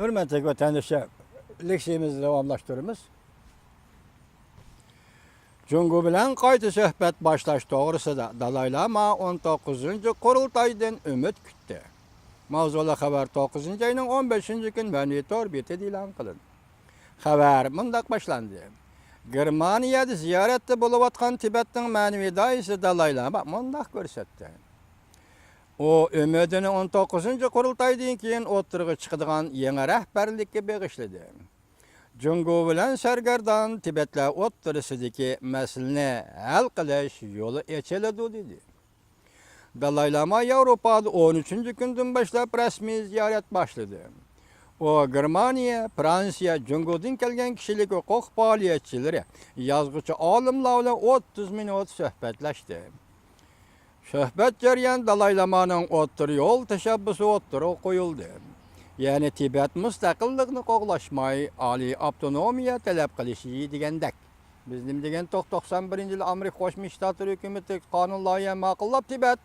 Hürmetli vatandaşlar, leksiyemizi devamlaştırırız. Cungu bilen qayta söhbet başlaş doğrusida Dalai Lama 19. Qurultaydan ümit kütdi. Mavzula xabar 9. ayının 15. gün monitor beti e'lon qilindi. Xabar mundaq başlandı. Germaniyada ziyaretde bolup atkan Tibet'in manevi daisi Dalai Lama mundaq ko'rsatdi. O ümidini 19. Qurultaydan keyin o'tirg'i chiqadigan yangi rahbarlikka bag'ishladi. Jungo bilan sargardan Tibetlar o'ttirisidagi masalani hal qilish yo'li ochiladi dedi. Dalai Lama Yevropada 13. kundan boshlab rasmiy ziyorat boshladi. O Germaniya, Fransiya, Jungodan kelgan kishilik huquq faoliyatchilari, yozuvchi olimlar bilan 30 minut suhbatlashdi. Suhbat jarayoni Dalai Lamaning o'ttir yo'l tashabbusi o'ttirib qo'yildi. Yani Tibet mustaqillikni qo'g'lashmay, oliy avtonomiya talab qilishi degandek. Biz nima degan 91-yil Amerika Qo'shma Shtatlari hukumati qonun loyiha ma'qullab Tibet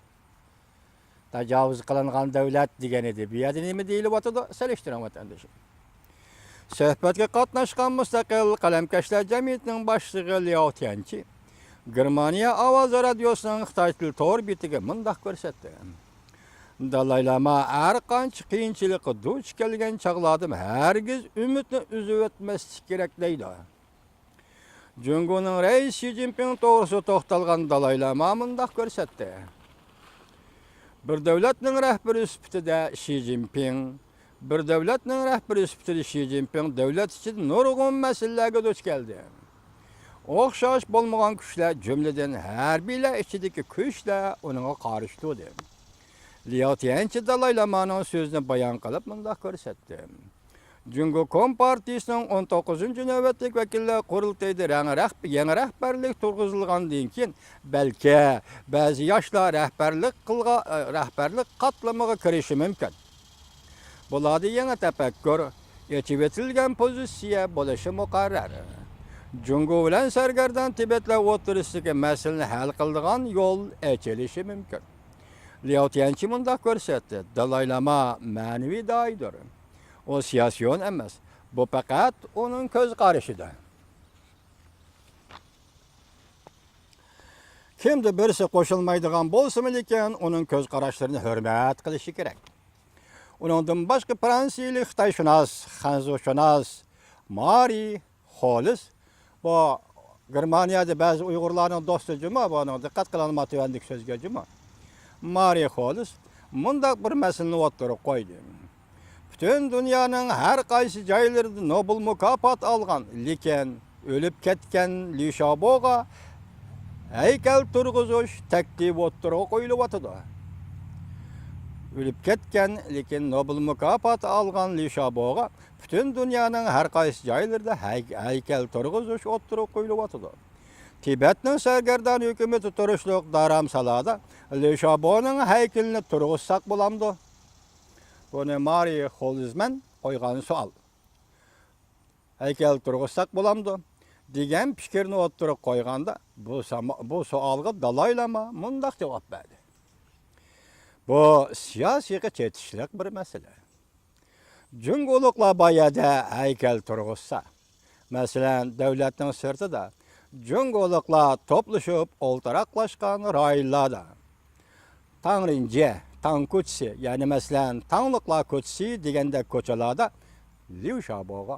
tajovuz qilingan davlat degan edi. Bu yerda nima deyilyapti? Selishtiring vatandoshlar. Suhbatga qatnashgan mustaqil qalamkashlar jamiyatining boshlig'i Liao Tianchi Germaniya ovoz radiosining Xitoy til to'r betiga mundaq ko'rsatdi. Dalai Lama har qancha qiyinchilikqa duch kelgan chog'larda hargiz umidni uzib o'tmaslik kerak deydi. Jungoning rais Xi Jinping to'g'risida to'xtalgan Dalai Lama mundaq ko'rsatdi. Bir davlatning rahbari sifatida Xi Jinping, davlat ichida nurg'un masalalarga duch keldi. O'xshash bo'lmagan kuchlar, jumladan harbiylar ichidagi kuchlar unga qarshi turdi. Liao Tianchi Dalai Lamaning so'zini bayon qilib mundaq ko'rsatdi. Jungo Kompartiyasining 19-navbatlik vakillar qurultayida yangi rahbarlik turg'izilgandan keyin balki ba'zi yoshlar rahbarlik qatlamiga kirishi mumkin. Bularda yangi tafakkur, yechib etilgan pozitsiya bo'lishi muqarrar. Jungo bilan sargardan Tibetlar o'tirisidagi masalani hal qiladigan yo'l ochilishi mumkin. Liao Tianchi mundaq ko'rsatdi. Dalai Lama ma'naviy doidir. O siyosiyon emas. Bu faqat uning ko'z qarashidir. Kimdir birisi qo'shilmaydigan bo'lsa-mu lekin uning ko'z qarashlarini hurmat qilishi kerak. Uningdan boshqa fransiyalik xitoyshunos, xanzushunos Mari Xolis bu Germaniyada ba'zi Uyg'urlarning do'sti juma buni diqqat qilinmayotganlik so'zga juma. Mari Xolis mundaq bir masalani o'tirib qo'ydi. Bütün dünyanın her qaysi joylarida Nobel mukofot olgan, lekin o'lib ketgan Li Xiaoboga haykal turg'izish taklif o'tirib qo'yilyapti. O'lib ketgan, lekin Nobel mukofot olgan Li Xiaoboga bütün dünyanın her qaysi joylarida haykal turg'izish o'tirib qo'yilyapti. Tibetning sargardan hukumati turishliq dharamsalada Li Xiaoboning haykalini turg'izsak bo'lamdi. Buni Mari Xolisman qo'ygan savol. Haykal turg'izsak bo'lamdi degan fikrni o'tirib qo'yganda bu savolga Dalai Lama mundaq javob berdi. Bu siyosiyga chetishlik bir masala. Jungoliklar boyada haykal turg'izsa, masalan, davlatning sirtida jungoliklar to'plashib o'ltiraqlashgan rayonlarda Tangrinje, Tangkutsi, yani masalan Tangliqlar ko'chasi deganda ko'chalarda Li Xiaoboga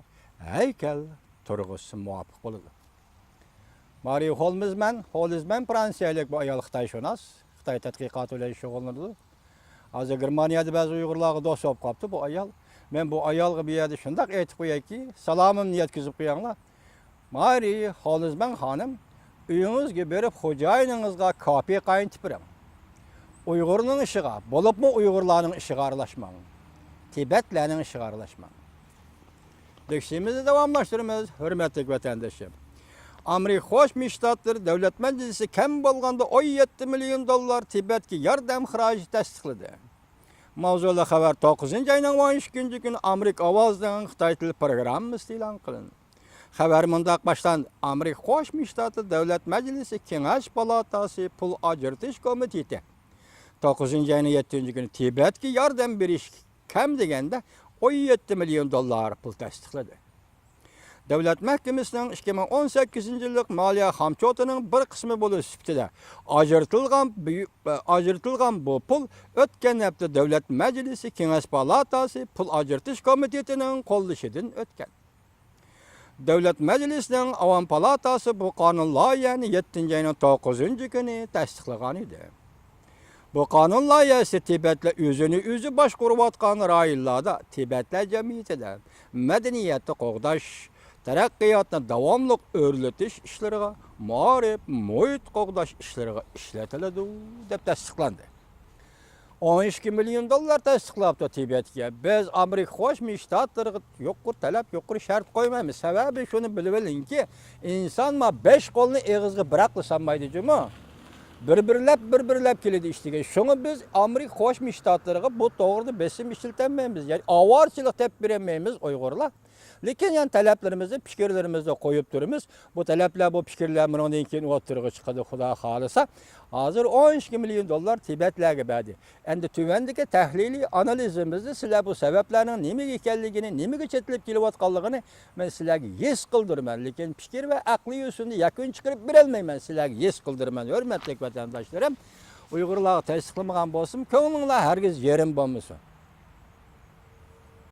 haykal turg'izsa muvofiq bo'ladi. Mari Xolisman fransiyalik bu ayol xitoyshunos, Xitoy tadqiqot bilan shug'ullanadi. Hozir Germaniyada ba'zi Uyg'urlarga do'st bo'lib qolibdi bu ayol. Men bu ayolga bu yerda shunday aytib qo'yayki, salomimni yetkazib qo'yinglar. Mari Xolisman xonim, uyingizga berib xo'jayiningizga kopiya qaytib bering. Uyg'urning ishiga, bo'libmi Uyg'urlarning ishiga aralashmang. Tibetlarning ishiga aralashmang. Leksiyamizni davomlashtiramiz, hurmatli vatandoshlar. Amerika Qo'shma Shtatlari Davlat Majlisi kam bo'lganda 17 million dollar Tibetga yordam xaraji tasdiqladi. Mavzula xabar 9-ayning 12-kunji kuni Amerika ovozining Xitoy til programmasi e'lon qilindi. Xabar mundaq başlandı. Amerika Qo'shma Shtatlari Davlat Majlisi Kengash palatasi pul ajratish komiteti 9-ayning 7-kuni Tibetga yordam berish kam deganda $17 milyon pul tasdiqladi. Davlat Mahkemesining 2018-yillik moliya hamchotining bir qismi bo'lish sifatida ajratilgan bu pul o'tgan hafta Davlat Majlisi Kengash palatasi pul ajratish komitetining qo'llashidan o'tgan. Davlat Majlisining Avam palatasi bu qonun loyihasini 7-oyning 9-kuni tasdiqlagan edi. Bu qonun loyihasi Tibetli o'zini o'zi boshqarayotgan rayonlarda Tibetlar jamiyatida madaniyatni qo'g'dash, taraqqiyotni davomli o'rlatish ishlariga, ma'rif, muhit qo'g'dash ishlariga ishlatiladi deb tasdiqlandi. $12 milyon tasdiqlabdi Tibetga. Biz Amerika Qo'shma Shtatlariga yuqori talab, yuqori shart qo'ymaymiz. Sababi shuni bilib olingki, inson 5 qo'lni eg'izga biraqli sanmaydi-jimi? Bir-birlab keladi ishtiga. Shuni biz Amerika Qo'shma Shtatlariga bu to'g'rida besim ishlatmaymiz. Ya'ni avorchilik deb bermaymiz Uyg'urlar. Lekin yani talablarimizni, fikrlarimizni qo'yib turamiz. Bu talablar, bu fikrlar bundan keyin o'tirg'i chiqadi, Xudo xolisa. Hozir $12 milyon Tibetlarga berdi. Endi tuvandagi tahliliy analizimizni sizlar bu sabablarning nimaga ekanligini, nimaga chetlab kelayotganligini men sizlarga his qildirman. Lekin fikr va aqliy usulni yakun chiqarib bera olmayman. Sizlarga his qildirman. Hurmatli vatandoshlarim, Uyg'urlar tasdiqlamagan bo'lsin, ko'nglinglar hargiz yerim bo'lmasin.